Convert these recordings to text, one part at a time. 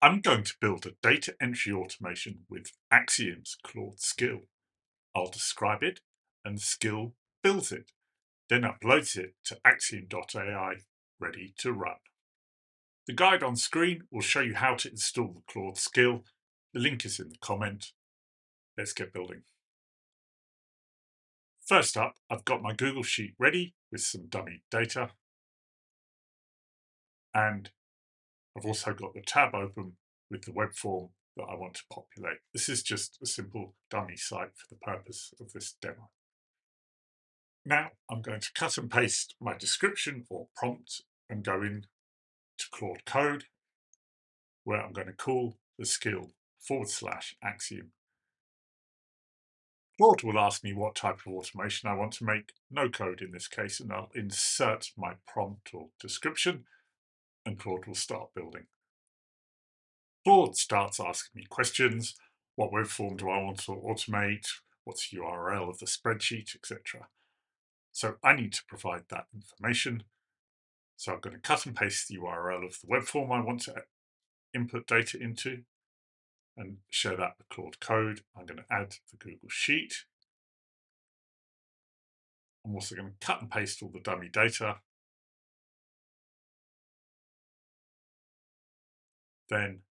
I'm going to build a data entry automation with Axiom's Claude skill. I'll describe it and the skill builds it, then uploads it to axiom.ai, ready to run. The guide on screen will show you how to install the Claude skill. The link is in the comment. Let's get building. First up, I've got my Google Sheet ready with some dummy data. And I've also got the tab open with the web form that I want to populate. This is just a simple dummy site for the purpose of this demo. Now I'm going to cut and paste my description or prompt and go in to Claude Code, where I'm going to call the skill /axiom. Claude will ask me what type of automation I want to make, no code in this case, and I'll insert my prompt or description, and Claude will start building. Claude starts asking me questions. What web form do I want to automate? What's the URL of the spreadsheet, etc. So I need to provide that information. So I'm going to cut and paste the URL of the web form I want to input data into and share that with Claude Code. I'm going to add the Google Sheet. I'm also going to cut and paste all the dummy data. Then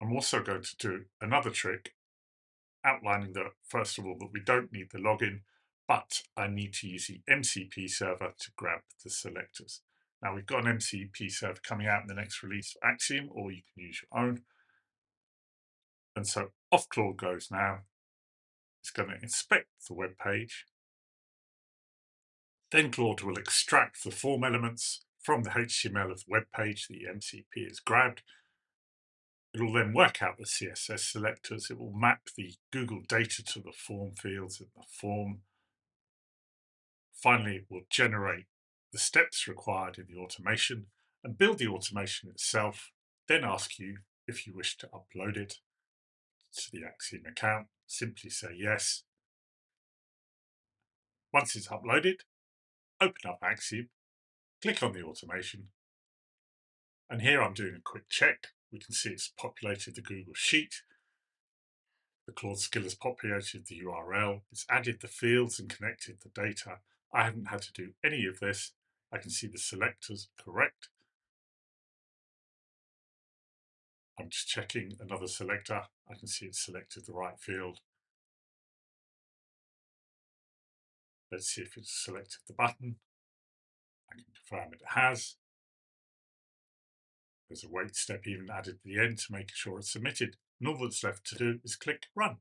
I'm also going to do another trick, outlining that, first of all, that we don't need the login, but I need to use the MCP server to grab the selectors. Now we've got an MCP server coming out in the next release of Axiom, or you can use your own. And so off Claude goes now. It's going to inspect the web page. Then Claude will extract the form elements from the HTML of the web page the MCP has grabbed. It will then work out the CSS selectors. It will map the Google data to the form fields in the form. Finally, it will generate the steps required in the automation and build the automation itself, then ask you if you wish to upload it to the Axiom account. Simply say yes. Once it's uploaded, open up Axiom, click on the automation, and here I'm doing a quick check. We can see it's populated the Google Sheet. The Claude skill has populated the URL. It's added the fields and connected the data. I haven't had to do any of this. I can see the selectors correct. I'm just checking another selector. I can see it's selected the right field. Let's see if it's selected the button. I can confirm it has. There's a wait step even added at the end to make sure it's submitted. And all that's left to do is click run.